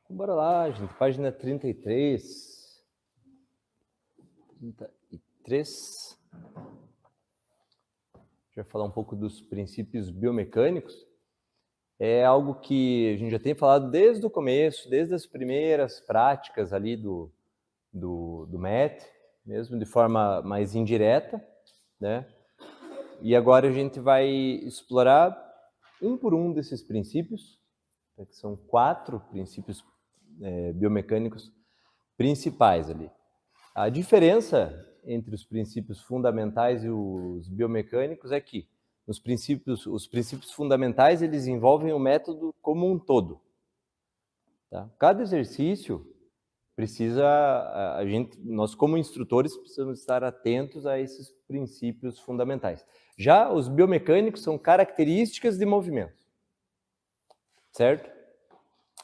Bora lá, gente. Página 33. 33. A gente vai falar um pouco dos princípios biomecânicos. É algo que a gente já tem falado desde o começo, desde as primeiras práticas ali do MET, mesmo de forma mais indireta, né? E agora a gente vai explorar um por um desses princípios, que são 4 princípios biomecânicos principais ali. A diferença entre os princípios fundamentais e os biomecânicos é que os princípios fundamentais, eles envolvem o método como um todo. Tá? Cada exercício precisa, nós como instrutores precisamos estar atentos a esses princípios fundamentais. Já os biomecânicos são características de movimento, certo?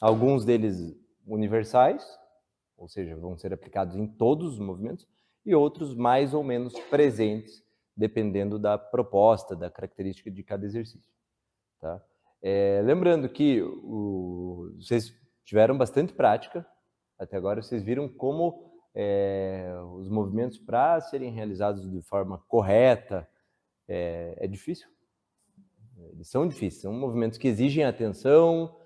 Alguns deles universais, ou seja, vão ser aplicados em todos os movimentos, e outros mais ou menos presentes, dependendo da proposta, da característica de cada exercício. Tá? Lembrando que vocês tiveram bastante prática, até agora vocês viram como os movimentos, para serem realizados de forma correta, é difícil. Eles são difíceis, são movimentos que exigem atenção,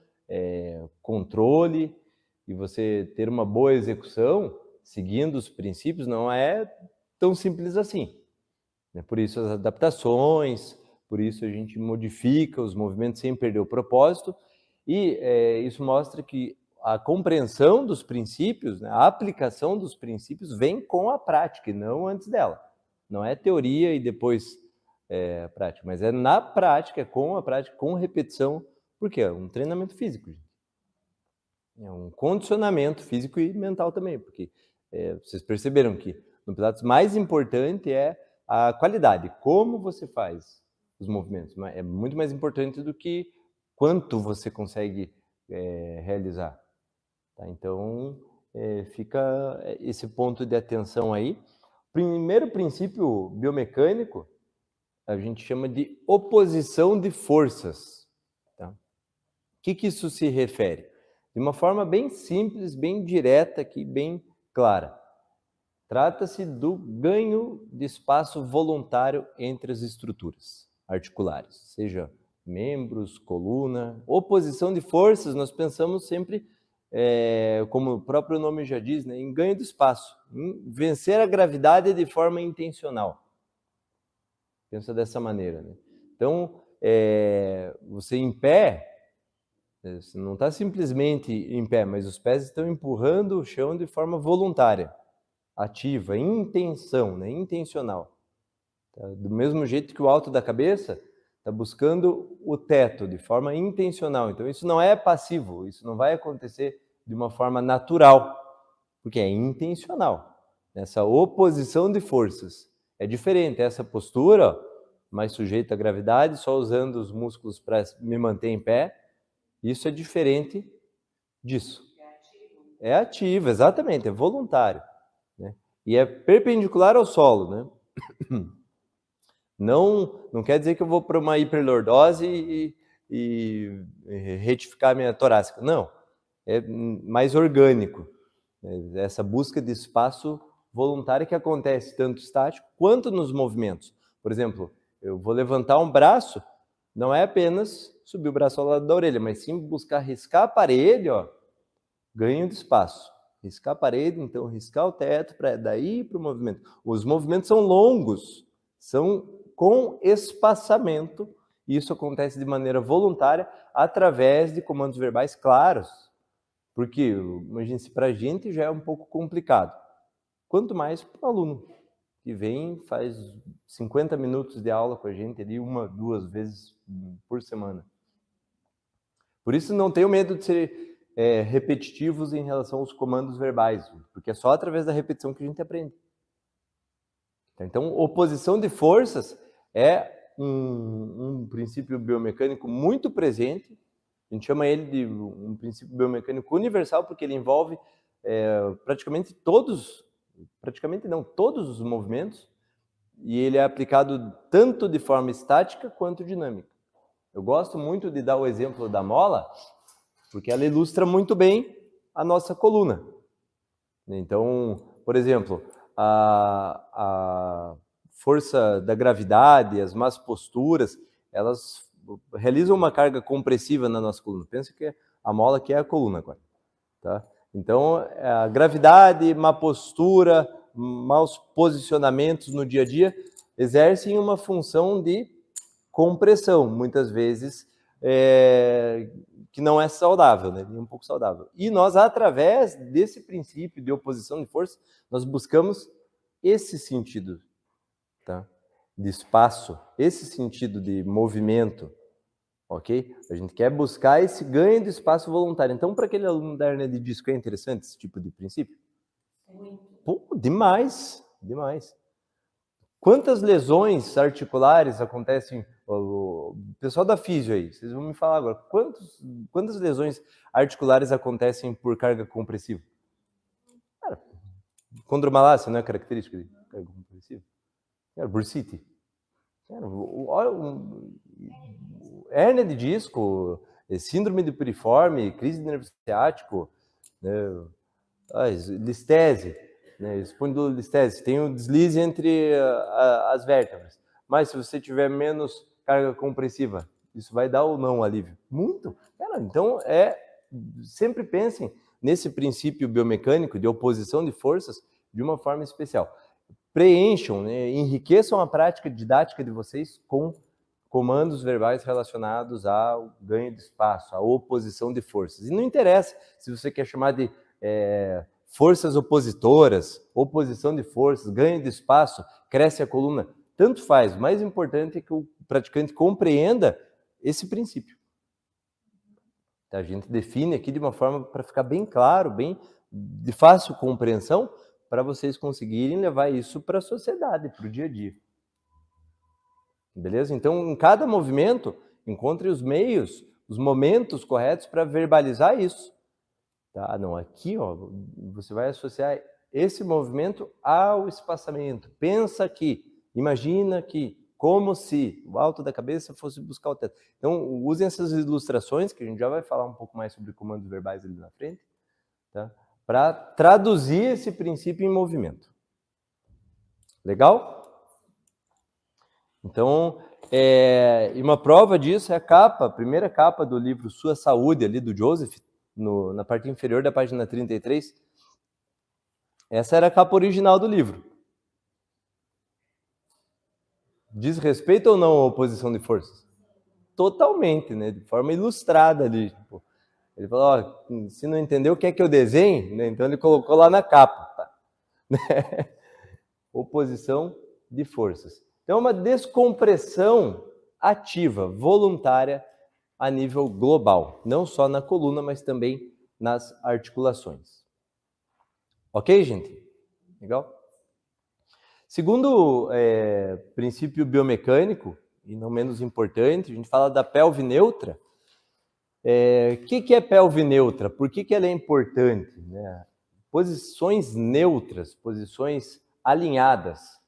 controle, e você ter uma boa execução, seguindo os princípios, não é tão simples assim. Por isso as adaptações, por isso a gente modifica os movimentos sem perder o propósito, e isso mostra que a compreensão dos princípios, né, a aplicação dos princípios vem com a prática e não antes dela. Não é teoria e depois prática, mas é na prática, com a prática, com repetição, porque é um treinamento físico, gente. É um condicionamento físico e mental também, porque vocês perceberam que no Pilates mais importante é a qualidade, como você faz os movimentos. É muito mais importante do que quanto você consegue realizar. Tá? Então, fica esse ponto de atenção aí. Primeiro princípio biomecânico, a gente chama de oposição de forças. Tá? O que isso se refere? De uma forma bem simples, bem direta aqui, bem clara. Trata-se do ganho de espaço voluntário entre as estruturas articulares, seja membros, coluna. Oposição de forças, nós pensamos sempre, como o próprio nome já diz, né, em ganho de espaço, em vencer a gravidade de forma intencional. Pensa dessa maneira. Né? Então, você em pé, você não está simplesmente em pé, mas os pés estão empurrando o chão de forma voluntária, ativa, intenção, né? Intencional. Tá? Do mesmo jeito que o alto da cabeça está buscando o teto de forma intencional. Então, isso não é passivo, isso não vai acontecer de uma forma natural, porque é intencional. Essa oposição de forças é diferente. Essa postura, mais sujeita à gravidade, só usando os músculos para me manter em pé, isso é diferente disso. É ativo, exatamente, é voluntário. Né? E é perpendicular ao solo. Né? Não quer dizer que eu vou para uma hiperlordose e retificar a minha torácica. Não, é mais orgânico. Essa busca de espaço voluntário que acontece tanto estático quanto nos movimentos. Por exemplo, eu vou levantar um braço, não é apenas subir o braço ao lado da orelha, mas sim buscar riscar a parede, ó, ganho de espaço. Riscar a parede, então riscar o teto, para daí para o movimento. Os movimentos são longos, são com espaçamento, e isso acontece de maneira voluntária através de comandos verbais claros. Porque, imagine, se para a gente já é um pouco complicado, quanto mais para o aluno, que vem, faz 50 minutos de aula com a gente ali, 1, 2 vezes por semana. Por isso não tenho medo de ser repetitivos em relação aos comandos verbais, porque é só através da repetição que a gente aprende. Então, oposição de forças é um princípio biomecânico muito presente. A gente chama ele de um princípio biomecânico universal, porque ele envolve praticamente todos os movimentos, e ele é aplicado tanto de forma estática quanto dinâmica. Eu gosto muito de dar o exemplo da mola, porque ela ilustra muito bem a nossa coluna. Então, por exemplo, a força da gravidade, as más posturas, elas realizam uma carga compressiva na nossa coluna. Pensa que a mola aqui é a coluna agora, tá? Então, a gravidade, má postura, maus posicionamentos no dia a dia exercem uma função de compressão, muitas vezes, que não é saudável, né? Um pouco saudável. E nós, através desse princípio de oposição de força, nós buscamos esse sentido, tá? De espaço, esse sentido de movimento, ok? A gente quer buscar esse ganho de espaço voluntário. Então, para aquele aluno da hernia de disco, é interessante esse tipo de princípio? Muito. Pô, demais, demais. Quantas lesões articulares acontecem? O pessoal da físio aí, vocês vão me falar agora. Quantas lesões articulares acontecem por carga compressiva? Cara, condromalácia não é característica de carga compressiva? Cara, bursite. Cara, hérnia de disco, síndrome de piriforme, crise de nervo ciático, né, listese, né, espondilolistese, tem um deslize entre as vértebras. Mas se você tiver menos carga compressiva, isso vai dar ou não alívio? Muito. Cara, então, sempre pensem nesse princípio biomecânico de oposição de forças de uma forma especial. Preencham, né, enriqueçam a prática didática de vocês com comandos verbais relacionados ao ganho de espaço, à oposição de forças. E não interessa se você quer chamar de forças opositoras, oposição de forças, ganho de espaço, cresce a coluna, tanto faz. O mais importante é que o praticante compreenda esse princípio. A gente define aqui de uma forma para ficar bem claro, bem de fácil compreensão, para vocês conseguirem levar isso para a sociedade, para o dia a dia. Beleza? Então, em cada movimento, encontre os meios, os momentos corretos para verbalizar isso. Tá? Não, aqui, ó, você vai associar esse movimento ao espaçamento. Pensa que, imagina que, como se o alto da cabeça fosse buscar o teto. Então, usem essas ilustrações, que a gente já vai falar um pouco mais sobre comandos verbais ali na frente, tá? Para traduzir esse princípio em movimento. Legal? Então, e uma prova disso é a primeira capa do livro Sua Saúde, ali do Joseph, na parte inferior da página 33. Essa era a capa original do livro. Diz respeito ou não à oposição de forças? Totalmente, né? De forma ilustrada ali. Tipo, ele falou, ó, se não entendeu, quer que eu desenhe? Né? Então ele colocou lá na capa. Tá? Oposição de forças. Então é uma descompressão ativa, voluntária, a nível global. Não só na coluna, mas também nas articulações. Ok, gente? Legal? Segundo princípio biomecânico, e não menos importante, a gente fala da pelve neutra. O que é pelve neutra? Por que ela é importante? Né? Posições neutras, posições alinhadas,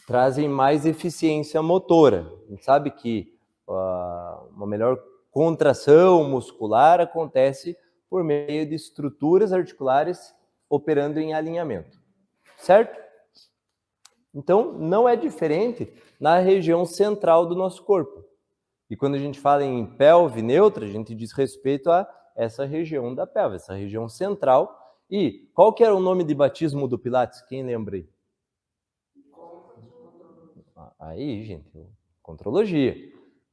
trazem mais eficiência motora. A gente sabe que uma melhor contração muscular acontece por meio de estruturas articulares operando em alinhamento, certo? Então, não é diferente na região central do nosso corpo. E quando a gente fala em pelve neutra, a gente diz respeito a essa região da pelve, essa região central. E qual que era o nome de batismo do Pilates? Quem lembra aí? Aí, gente, contrologia.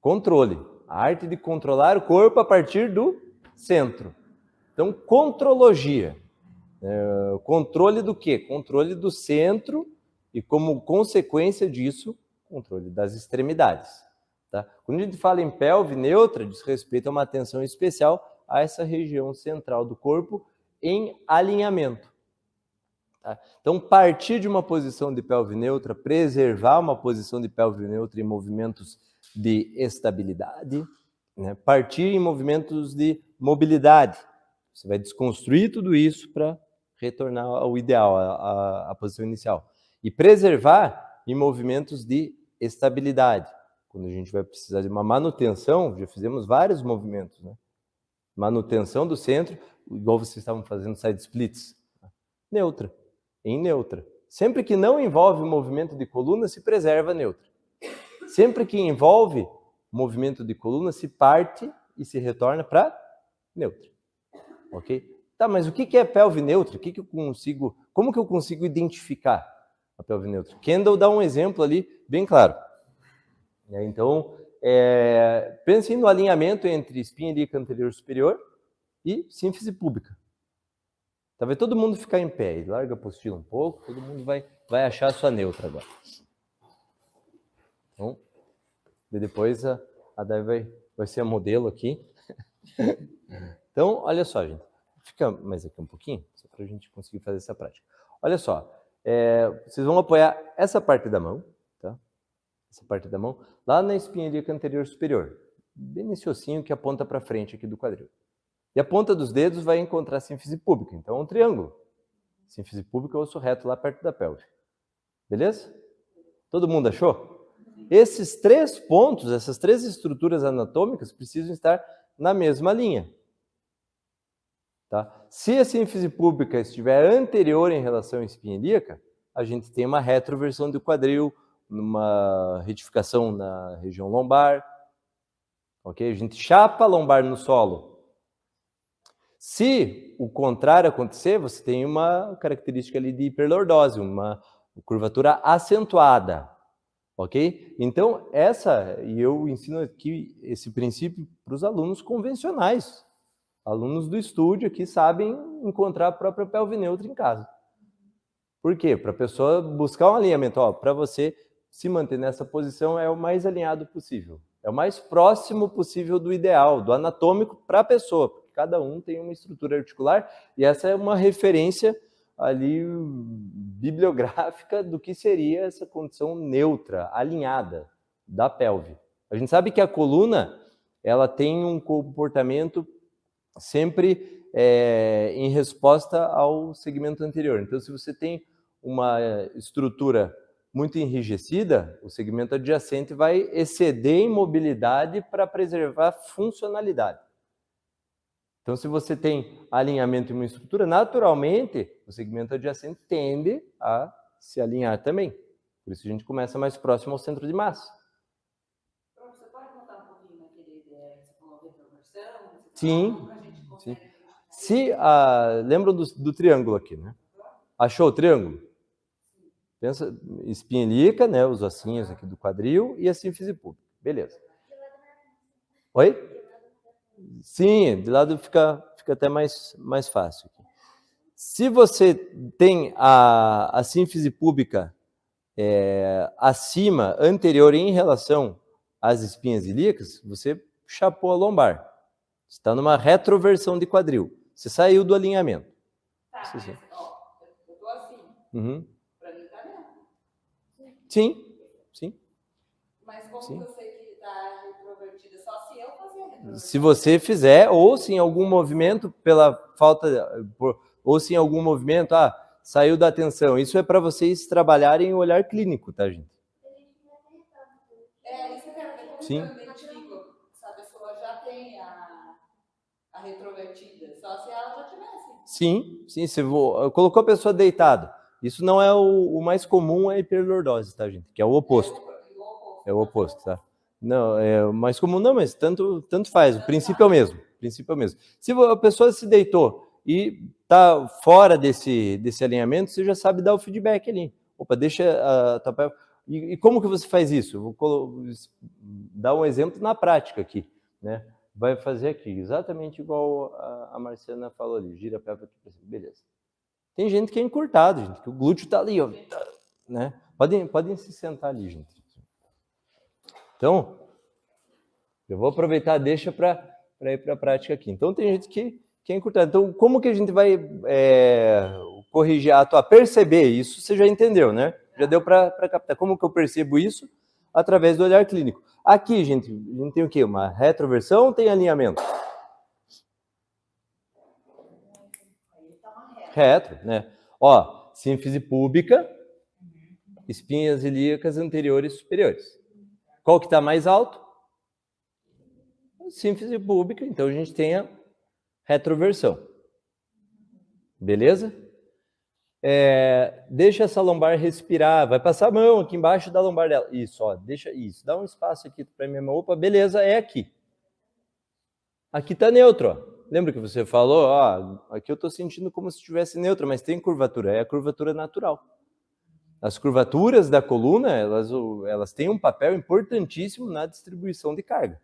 Controle. A arte de controlar o corpo a partir do centro. Então, contrologia. Controle do quê? Controle do centro e, como consequência disso, controle das extremidades. Tá? Quando a gente fala em pelve neutra, diz respeito a uma atenção especial a essa região central do corpo em alinhamento. Tá? Então, partir de uma posição de pelve neutra, preservar uma posição de pelve neutra em movimentos de estabilidade, né? Partir em movimentos de mobilidade. Você vai desconstruir tudo isso para retornar ao ideal, à posição inicial. E preservar em movimentos de estabilidade, quando a gente vai precisar de uma manutenção, já fizemos vários movimentos, né? Manutenção do centro, igual vocês estavam fazendo side splits, neutra, em neutra. Sempre que não envolve movimento de coluna, se preserva neutra. Sempre que envolve movimento de coluna, se parte e se retorna para neutra. Ok? Tá, mas o que é pelve neutra? Como que eu consigo identificar a pelve neutra? Kendall dá um exemplo ali bem claro. Então, pensem no alinhamento entre espinha ilíaca anterior superior e sínfise púbica. Tá, vai todo mundo ficar em pé, larga a apostila um pouco, todo mundo vai achar a sua neutra agora. Então, depois a Dai vai ser a modelo aqui. Então, olha só, gente. Fica mais aqui um pouquinho, só para a gente conseguir fazer essa prática. Olha só, vocês vão apoiar essa parte da mão, tá? Essa parte da mão, lá na espinha ilíaca anterior superior, bem nesse ossinho que aponta para frente aqui do quadril. E a ponta dos dedos vai encontrar a sínfise púbica, então é um triângulo. Sínfise púbica é o osso reto lá perto da pelve. Beleza? Todo mundo achou? Esses 3 pontos, essas 3 estruturas anatômicas precisam estar na mesma linha. Tá? Se a sínfise púbica estiver anterior em relação à espinha ilíaca, a gente tem uma retroversão do quadril, uma retificação na região lombar. Ok? A gente chapa a lombar no solo. Se o contrário acontecer, você tem uma característica ali de hiperlordose, uma curvatura acentuada. Ok? Então, e eu ensino aqui esse princípio para os alunos convencionais. Alunos do estúdio que sabem encontrar a própria pelve neutra em casa. Por quê? Para a pessoa buscar um alinhamento. Para você se manter nessa posição é o mais alinhado possível. É o mais próximo possível do ideal, do anatômico para a pessoa. Porque cada um tem uma estrutura articular e essa é uma referência ali bibliográfica do que seria essa condição neutra, alinhada da pelve. A gente sabe que a coluna ela tem um comportamento sempre em resposta ao segmento anterior. Então, se você tem uma estrutura muito enrijecida, o segmento adjacente vai exceder em mobilidade para preservar funcionalidade. Então, se você tem alinhamento em uma estrutura, naturalmente, o segmento adjacente tende a se alinhar também. Por isso a gente começa mais próximo ao centro de massa. Você pode contar um pouquinho naquele você falou retroversão? Sim. Sim. Lembram do triângulo aqui, né? Achou o triângulo? Pensa, espinha ilíaca, né? Os ossinhos aqui do quadril e a sínfise púbica. Beleza. Oi? Sim, de lado fica até mais fácil. Se você tem a sínfise púbica acima, anterior em relação às espinhas ilíacas, você chapou a lombar. Você está numa retroversão de quadril. Você saiu do alinhamento. Tá, mas, eu estou assim. Uhum. Para mim está dentro. Sim. Mas como eu sei que está retrovertida? Só se eu fazer a retroversão. Se você fizer, ou se em algum movimento, ou se em algum movimento, saiu da atenção. Isso é para vocês trabalharem o olhar clínico, tá, gente? Isso que eu quero ver. Como eu identifico se a pessoa já tem a retrovertida? Só se ela já tivesse. Sim. Você colocou a pessoa deitada. Isso não é o mais comum, é a hiperlordose, tá, gente? Que é o oposto. É o oposto, tá? Não, é o mais comum, não, mas tanto faz. O princípio é o mesmo. Se a pessoa se deitou e está fora desse alinhamento, você já sabe dar o feedback ali. Opa, deixa a tua pelve. E como que você faz isso? Vou dar um exemplo na prática aqui, né? Vai fazer aqui, exatamente igual a Marciana falou ali, gira a pelve aqui para cima, beleza. Tem gente que é encurtado, gente, que o glúteo tá ali, ó, né? Podem se sentar ali, gente. Então, eu vou aproveitar, deixa para ir para a prática aqui. Então, tem gente que é encurtado. Então, como que a gente vai corrigir perceber isso? Você já entendeu, né? Já deu para captar. Como que eu percebo isso? Através do olhar clínico. Aqui, gente, a gente tem o quê? Uma retroversão ou tem alinhamento? Retro, né? Sínfise púbica, espinhas ilíacas anteriores e superiores. Qual que está mais alto? A sínfise púbica, então a gente tem a retroversão. Beleza? Deixa essa lombar respirar, vai passar a mão aqui embaixo da lombar dela. Isso, ó, deixa isso, dá um espaço aqui para minha mão. Opa, beleza, é aqui. Aqui está neutro, ó. Lembra que você falou, ó, aqui eu estou sentindo como se estivesse neutro, mas tem curvatura, é a curvatura natural. As curvaturas da coluna, elas têm um papel importantíssimo na distribuição de carga.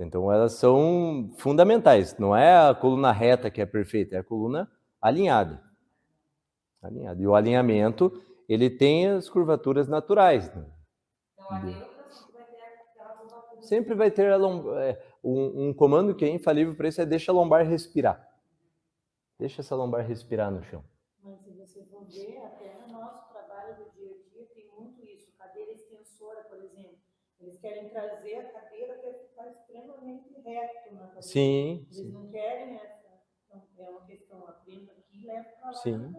Então, elas são fundamentais. Não é a coluna reta que é perfeita, é a coluna alinhada. E o alinhamento, ele tem as curvaturas naturais. Né? Então, a neutra sempre vai ter aquela curvatura. Sempre vai ter um comando que é infalível para isso, é deixa a lombar respirar. Deixa essa lombar respirar no chão. Mas se você for ver, até no nosso trabalho do dia a dia, tem muito isso. Cadeira extensora, por exemplo. Eles querem trazer a cadeira para ficar extremamente reto na cadeira. Sim. Eles não querem essa. Então, é uma questão, aprenda aqui e leva para lá. Sim.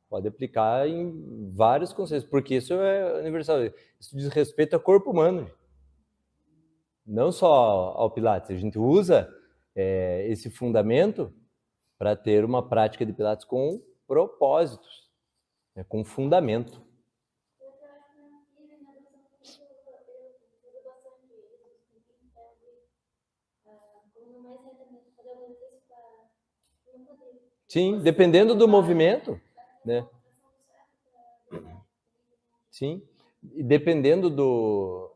Pode aplicar em vários conceitos, porque isso é universal. Isso diz respeito ao corpo humano. Não só ao Pilates. A gente usa esse fundamento para ter uma prática de Pilates com propósitos, né, com fundamento. Sim, dependendo do movimento, né? Sim, e dependendo do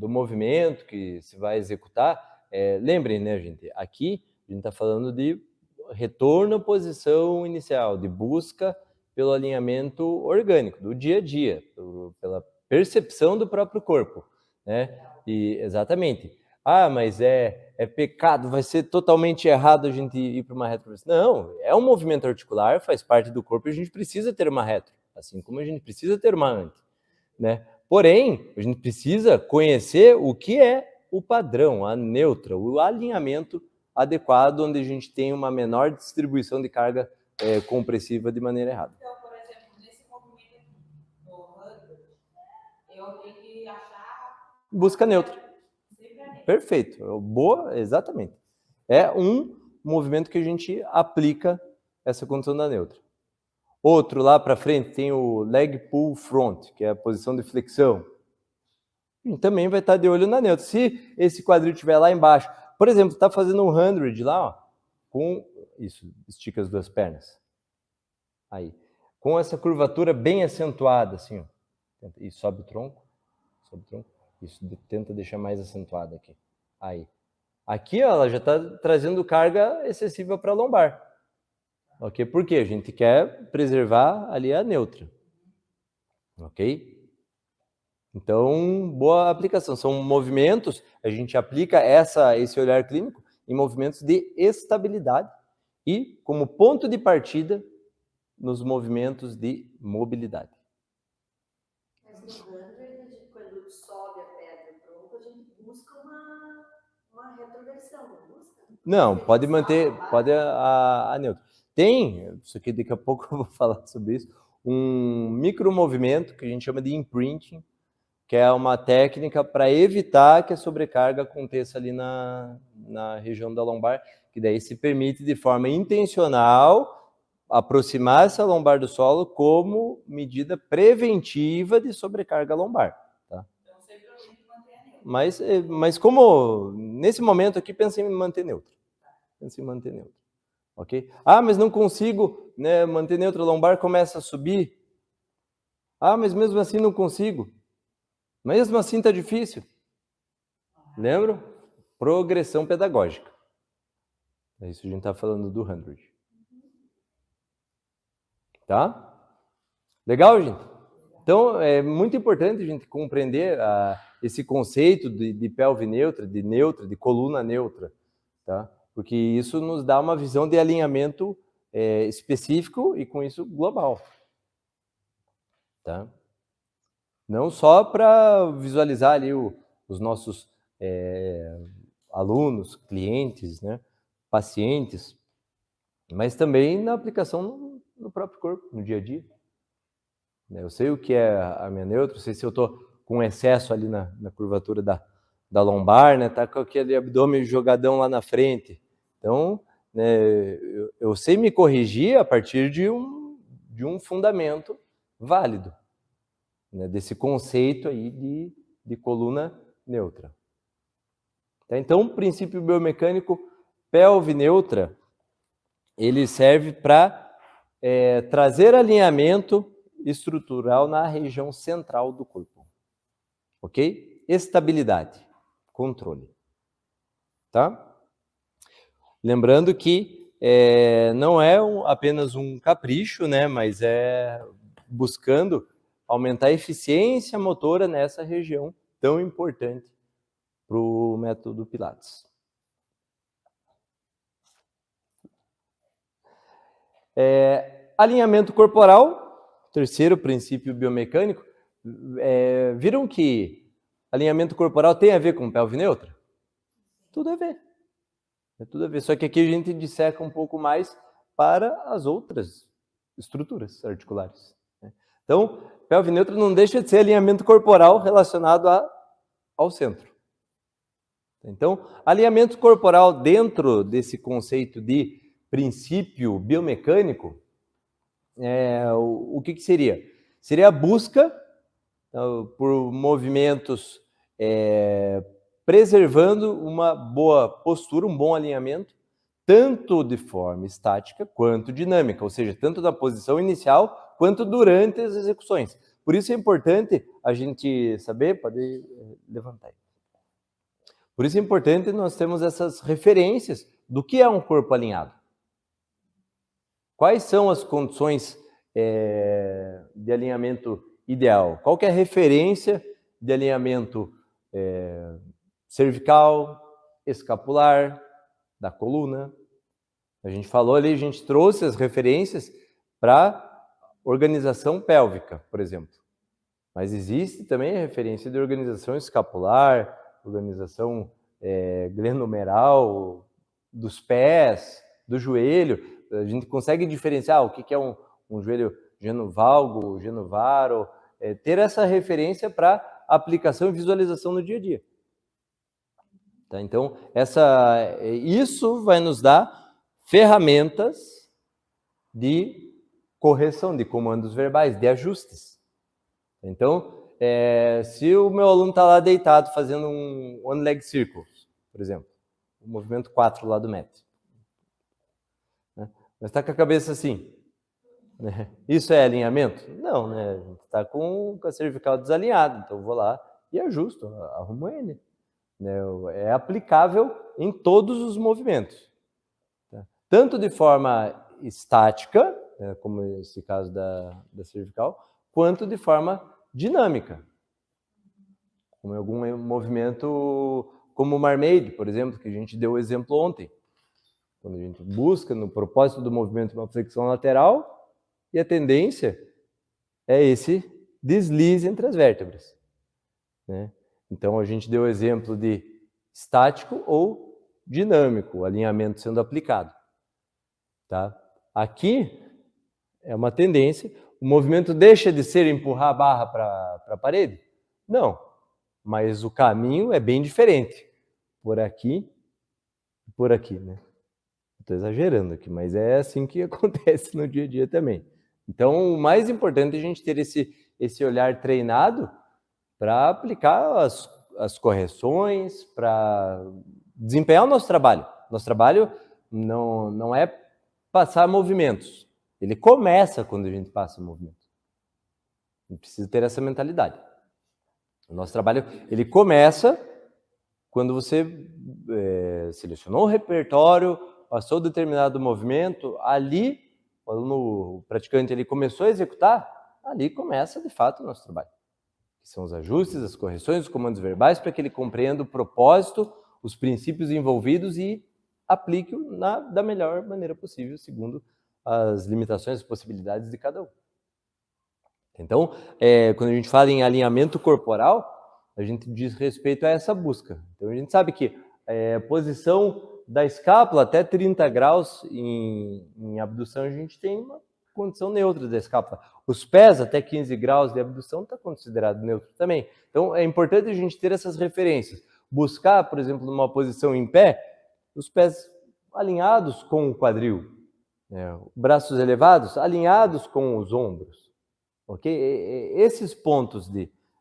movimento que se vai executar, lembrem, né, gente? Aqui a gente está falando de retorno à posição inicial, de busca pelo alinhamento orgânico, do dia a dia, pela percepção do próprio corpo, né? E, exatamente. Ah, mas é pecado, vai ser totalmente errado a gente ir para uma retroversão. Não, é um movimento articular, faz parte do corpo e a gente precisa ter uma retro, assim como a gente precisa ter uma anti, né? Porém, a gente precisa conhecer o que é o padrão, a neutra, o alinhamento adequado, onde a gente tem uma menor distribuição de carga compressiva de maneira errada. Então, por exemplo, nesse movimento aqui, no 100, eu tenho que achar... Busca neutra. Perfeito. Boa, exatamente. É um movimento que a gente aplica essa condição da neutra. Outro lá para frente tem o leg pull front, que é a posição de flexão. E também vai estar de olho na neutra. Se esse quadril estiver lá embaixo, por exemplo, está fazendo um 100 lá, ó, com isso, estica as duas pernas. Aí, com essa curvatura bem acentuada, assim, ó. E sobe o tronco. Isso, tenta deixar mais acentuado aqui. Aí. Aqui, ó, ela já está trazendo carga excessiva para a lombar. Ok? Porque a gente quer preservar ali a neutra. Ok? Então, boa aplicação. São movimentos, a gente aplica esse olhar clínico em movimentos de estabilidade e como ponto de partida nos movimentos de mobilidade. Mas no 100, quando sobe a pedra tronco, a gente busca uma retroversão, não busca? Não, pode manter, pode a neutra. Tem, isso aqui daqui a pouco eu vou falar sobre isso, um micromovimento que a gente chama de imprinting, que é uma técnica para evitar que a sobrecarga aconteça ali na região da lombar, que daí se permite de forma intencional aproximar essa lombar do solo como medida preventiva de sobrecarga lombar. Tá? Então, sempre eu tenho que manter a neutra. Mas como nesse momento aqui, pensa em manter neutro. Pensa em manter neutro. Ok? Ah, mas não consigo, né, manter neutro, a lombar começa a subir. Ah, mas mesmo assim não consigo. Mesmo assim está difícil. Lembram? Progressão pedagógica. É isso que a gente está falando do 100. Tá? Legal, gente? Então, é muito importante a gente compreender esse conceito de pelve neutra, de coluna neutra, tá? Porque isso nos dá uma visão de alinhamento específico e, com isso, global. Tá? Não só para visualizar ali os nossos alunos, clientes, né, pacientes, mas também na aplicação no próprio corpo, no dia a dia. Eu sei o que é a minha neutra, sei se eu estou com excesso ali na curvatura da lombar, né? Tá com aquele abdômen jogadão lá na frente. Então, né, eu sei me corrigir a partir de um fundamento válido, né, desse conceito aí de coluna neutra. Tá? Então, o princípio biomecânico pelve neutra, ele serve para trazer alinhamento estrutural na região central do corpo. Ok? Estabilidade, controle. Tá? Lembrando que não é apenas um capricho, né, mas é buscando aumentar a eficiência motora nessa região tão importante para o método Pilates. Alinhamento corporal, terceiro princípio biomecânico. Viram que alinhamento corporal tem a ver com pelve neutra? Tudo a ver. É tudo a ver. Só que aqui a gente disseca um pouco mais para as outras estruturas articulares. Então, pelve neutra não deixa de ser alinhamento corporal relacionado ao centro. Então, alinhamento corporal dentro desse conceito de princípio biomecânico, o que seria? Seria a busca por movimentos preservando uma boa postura, um bom alinhamento, tanto de forma estática quanto dinâmica, ou seja, tanto na posição inicial quanto durante as execuções. Por isso é importante a gente saber, pode levantar aí. Por isso é importante nós termos essas referências do que é um corpo alinhado. Quais são as condições de alinhamento ideal? Qual que é a referência de alinhamento cervical, escapular, da coluna? A gente falou ali, a gente trouxe as referências para organização pélvica, por exemplo. Mas existe também a referência de organização escapular, organização glenomeral, dos pés, do joelho. A gente consegue diferenciar o que é um joelho genovalgo, genovaro, ter essa referência para aplicação e visualização no dia a dia. Tá? Então, isso vai nos dar ferramentas de correção, de comandos verbais, de ajustes. Então, se o meu aluno está lá deitado fazendo um one leg circle, por exemplo, o movimento 4 lá do MET, né? Mas está com a cabeça assim, né? Isso é alinhamento? Não, né? Está com a cervical desalinhada, então eu vou lá e ajusto, arrumo ele. Né? É aplicável em todos os movimentos, tá? Tanto de forma estática, né, como esse caso da cervical, quanto de forma dinâmica, como em algum movimento como o Marmaid, por exemplo, que a gente deu o exemplo ontem, quando a gente busca no propósito do movimento uma flexão lateral e a tendência é esse deslize entre as vértebras, né? Então a gente deu o exemplo de estático ou dinâmico, o alinhamento sendo aplicado, tá? Aqui é uma tendência. O movimento deixa de ser empurrar a barra para a parede? Não, mas o caminho é bem diferente. Por aqui e por aqui, né? Estou exagerando aqui, mas é assim que acontece no dia a dia também. Então, o mais importante é a gente ter esse olhar treinado para aplicar as correções, para desempenhar o nosso trabalho. Nosso trabalho não é passar movimentos. Ele começa quando a gente passa o movimento. A gente precisa ter essa mentalidade. O nosso trabalho, ele começa quando você selecionou o repertório, passou determinado movimento, ali, quando o praticante ele começou a executar, ali começa, de fato, o nosso trabalho. Que são os ajustes, as correções, os comandos verbais, para que ele compreenda o propósito, os princípios envolvidos e aplique-o da melhor maneira possível, segundo as limitações, as possibilidades de cada um. Então, quando a gente fala em alinhamento corporal, a gente diz respeito a essa busca. Então, a gente sabe que a posição da escápula até 30 graus em abdução, a gente tem condição neutra da escápula. Os pés até 15 graus de abdução está considerado neutro também. Então, é importante a gente ter essas referências. Buscar, por exemplo, numa posição em pé, os pés alinhados com o quadril, braços elevados alinhados com os ombros, ok? Esses pontos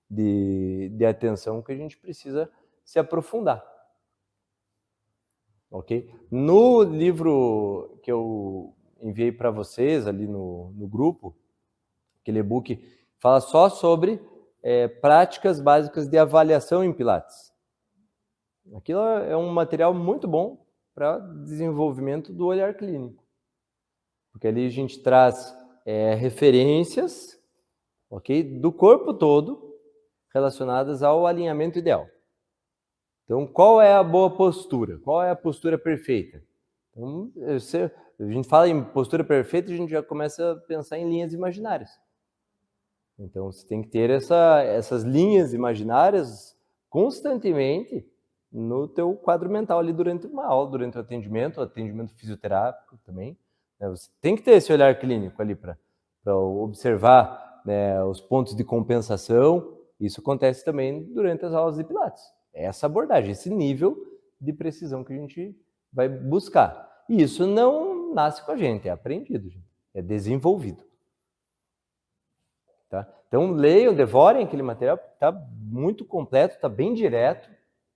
de atenção que a gente precisa se aprofundar, ok? No livro que eu enviei para vocês ali no grupo, aquele e-book fala só sobre práticas básicas de avaliação em Pilates. Aquilo é um material muito bom para desenvolvimento do olhar clínico, porque ali a gente traz referências, ok, do corpo todo relacionadas ao alinhamento ideal. Então, qual é a boa postura? Qual é a postura perfeita? Então, a gente fala em postura perfeita, a gente já começa a pensar em linhas imaginárias. Então, você tem que ter essas linhas imaginárias constantemente no teu quadro mental ali durante uma aula, durante o atendimento fisioterápico também. Você tem que ter esse olhar clínico ali para observar, né, os pontos de compensação. Isso acontece também durante as aulas de Pilates. Essa abordagem, esse nível de precisão que a gente vai buscar. E isso não nasce com a gente, é aprendido, gente. É desenvolvido. Tá? Então, leiam, devorem aquele material, está muito completo, está bem direto,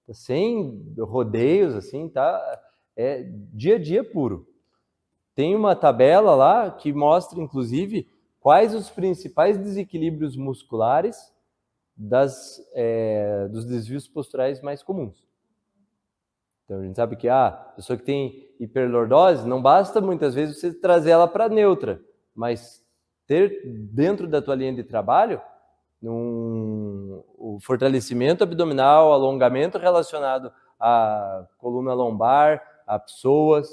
tá sem rodeios, assim, tá? É dia a dia puro. Tem uma tabela lá que mostra, inclusive, quais os principais desequilíbrios musculares dos desvios posturais mais comuns. Então, a gente sabe que a pessoa que tem hiperlordose, não basta muitas vezes você trazer ela para neutra, mas ter dentro da tua linha de trabalho o fortalecimento abdominal, alongamento relacionado à coluna lombar, a psoas,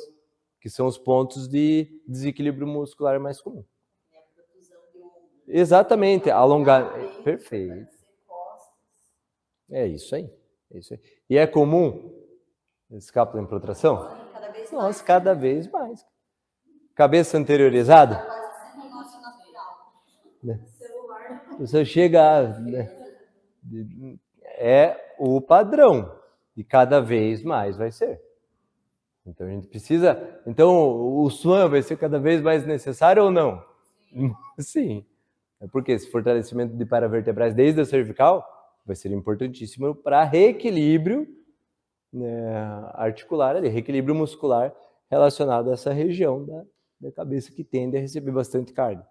que são os pontos de desequilíbrio muscular mais comum. Exatamente, alongar. Perfeito. É isso aí. E é comum escápula em protração? Nossa, cada vez mais. Cabeça anteriorizada? Você chega é o padrão e cada vez mais vai ser. Então a gente precisa. Então o SWAN vai ser cada vez mais necessário ou não? Sim. Porque esse fortalecimento de paravertebrais desde a cervical vai ser importantíssimo para reequilíbrio, né, articular ali, reequilíbrio muscular relacionado a essa região da cabeça que tende a receber bastante carga.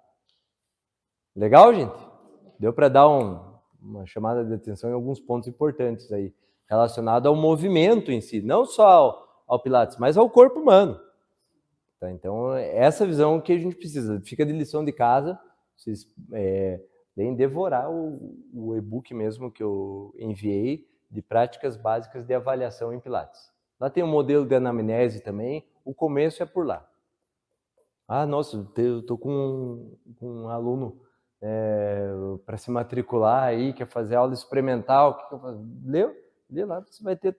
Legal, gente? Deu para dar uma chamada de atenção em alguns pontos importantes aí, relacionado ao movimento em si, não só ao Pilates, mas ao corpo humano. Tá? Então, essa visão que a gente precisa. Fica de lição de casa, vocês devem devorar o e-book mesmo que eu enviei, de práticas básicas de avaliação em Pilates. Lá tem um modelo de anamnese também, o começo é por lá. Ah, nossa, eu estou com um aluno para se matricular aí, quer fazer aula experimental, o que eu faço? Lê lá, você vai ter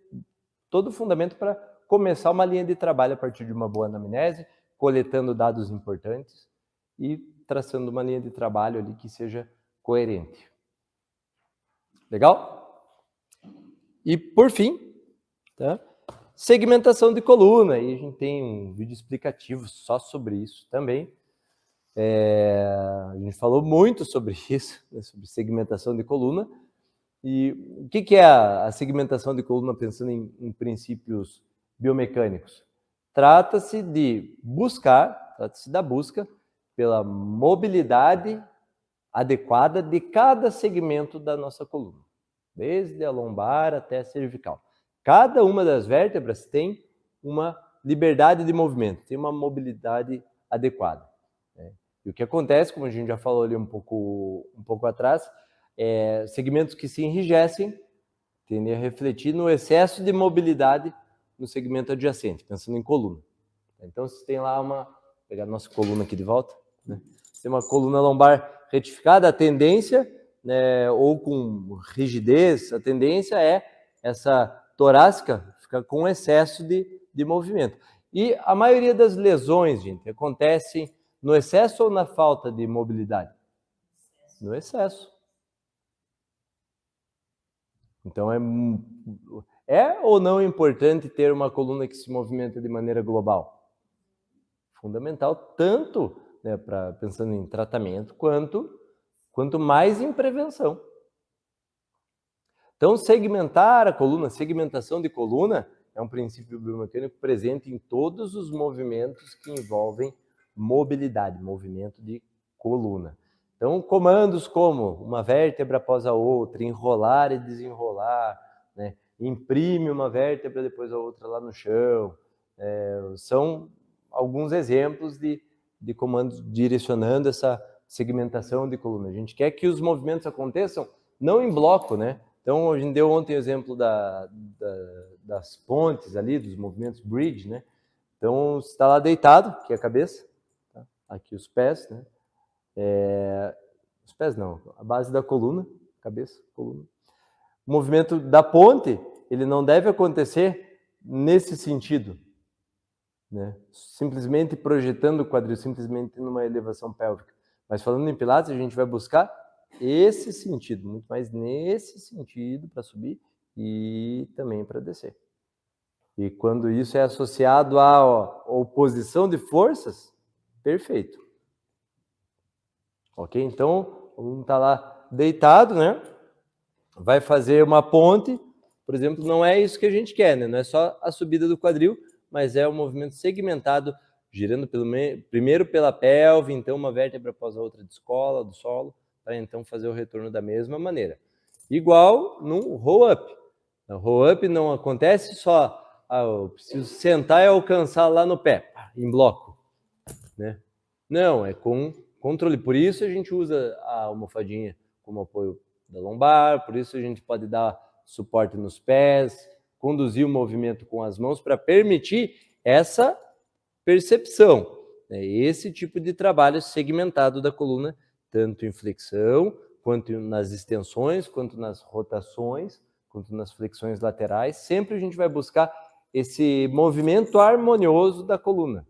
todo o fundamento para começar uma linha de trabalho a partir de uma boa anamnese, coletando dados importantes e traçando uma linha de trabalho ali que seja coerente. Legal? E por fim, tá? Segmentação de coluna, e a gente tem um vídeo explicativo só sobre isso também. A gente falou muito sobre isso, né, sobre segmentação de coluna. E o que é a segmentação de coluna pensando em princípios biomecânicos? Trata-se da busca pela mobilidade adequada de cada segmento da nossa coluna, desde a lombar até a cervical. Cada uma das vértebras tem uma liberdade de movimento, tem uma mobilidade adequada. E o que acontece, como a gente já falou ali um pouco atrás, segmentos que se enrijecem tendem a refletir no excesso de mobilidade no segmento adjacente, pensando em coluna. Então, se tem lá vou pegar a nossa coluna aqui de volta, né? Se tem uma coluna lombar retificada, a tendência, né, ou com rigidez, a tendência é essa torácica ficar com excesso de movimento. E a maioria das lesões, gente, acontecem No excesso ou na falta de mobilidade? No excesso. Então, é ou não importante ter uma coluna que se movimenta de maneira global? Fundamental, tanto, né, pensando em tratamento, quanto mais em prevenção. Então, segmentar a coluna, segmentação de coluna, é um princípio biomecânico presente em todos os movimentos que envolvem mobilidade, movimento de coluna. Então, comandos como uma vértebra após a outra, enrolar e desenrolar, né? Imprime uma vértebra depois a outra lá no chão, são alguns exemplos de comandos direcionando essa segmentação de coluna. A gente quer que os movimentos aconteçam não em bloco, né? Então, a gente deu ontem o exemplo das pontes ali, dos movimentos bridge, né? Então, você está lá deitado, aqui a cabeça, tá? Aqui os pés, né? Os pés não, a base da coluna, cabeça, coluna. O movimento da ponte, ele não deve acontecer nesse sentido, né? Simplesmente projetando o quadril, simplesmente numa elevação pélvica. Mas falando em Pilates, a gente vai buscar esse sentido, muito mais nesse sentido para subir e também para descer. E quando isso é associado à oposição de forças, perfeito. Ok? Então, o aluno está lá deitado, né? Vai fazer uma ponte, por exemplo, não é isso que a gente quer, né? Não é só a subida do quadril, mas é um movimento segmentado, girando primeiro pela pelve, então uma vértebra após a outra descola do solo, para então fazer o retorno da mesma maneira. Igual no roll-up. O roll-up não acontece só, eu preciso sentar e alcançar lá no pé, em bloco, né? Não, é com controle. Por isso a gente usa a almofadinha como apoio da lombar, por isso a gente pode dar suporte nos pés, conduzir o movimento com as mãos para permitir essa percepção, né? Esse tipo de trabalho segmentado da coluna, tanto em flexão, quanto nas extensões, quanto nas rotações, quanto nas flexões laterais, sempre a gente vai buscar esse movimento harmonioso da coluna.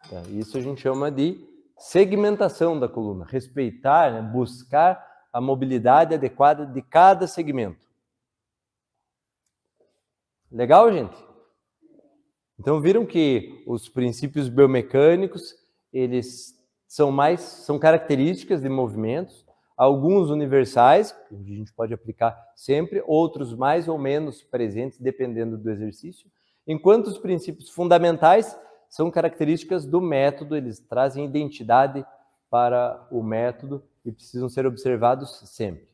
Tá? Isso a gente chama de segmentação da coluna, respeitar, né? Buscar a mobilidade adequada de cada segmento. Legal, gente? Então viram que os princípios biomecânicos, eles são características de movimentos, alguns universais, que a gente pode aplicar sempre, outros mais ou menos presentes, dependendo do exercício, enquanto os princípios fundamentais são características do método, eles trazem identidade para o método e precisam ser observados sempre.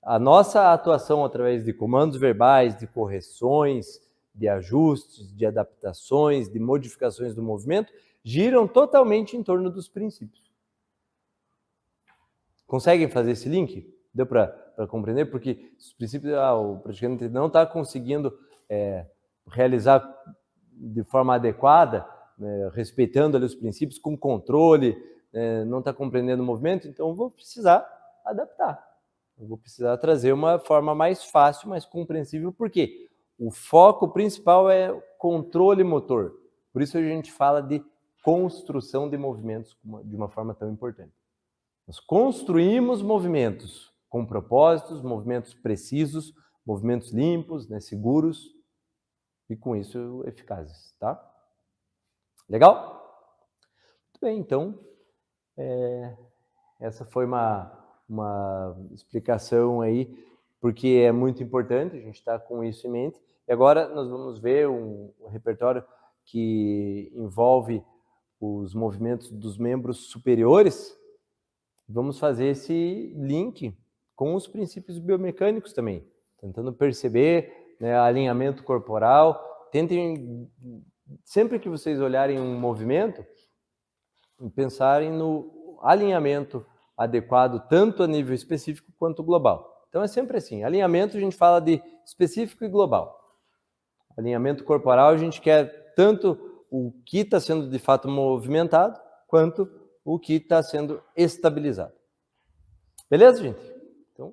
A nossa atuação através de comandos verbais, de correções, de ajustes, de adaptações, de modificações do movimento, giram totalmente em torno dos princípios. Conseguem fazer esse link? Deu para compreender? Porque os princípios, o praticante não está conseguindo realizar de forma adequada, respeitando ali os princípios, com controle, não está compreendendo o movimento, então eu vou precisar adaptar. Eu vou precisar trazer uma forma mais fácil, mais compreensível, por quê? O foco principal é o controle motor. Por isso a gente fala de construção de movimentos de uma forma tão importante. Nós construímos movimentos com propósitos, movimentos precisos, movimentos limpos, né, seguros e com isso eficazes, tá? Legal? Muito bem, então essa foi uma explicação aí, porque é muito importante, a gente está com isso em mente. E agora nós vamos ver um repertório que envolve os movimentos dos membros superiores. Vamos fazer esse link com os princípios biomecânicos também, tentando perceber, né, alinhamento corporal. Tentem, sempre que vocês olharem um movimento, pensarem no alinhamento adequado, tanto a nível específico quanto global. Então é sempre assim, alinhamento a gente fala de específico e global. Alinhamento corporal a gente quer tanto o que está sendo de fato movimentado, quanto o que está sendo estabilizado. Beleza, gente? Então,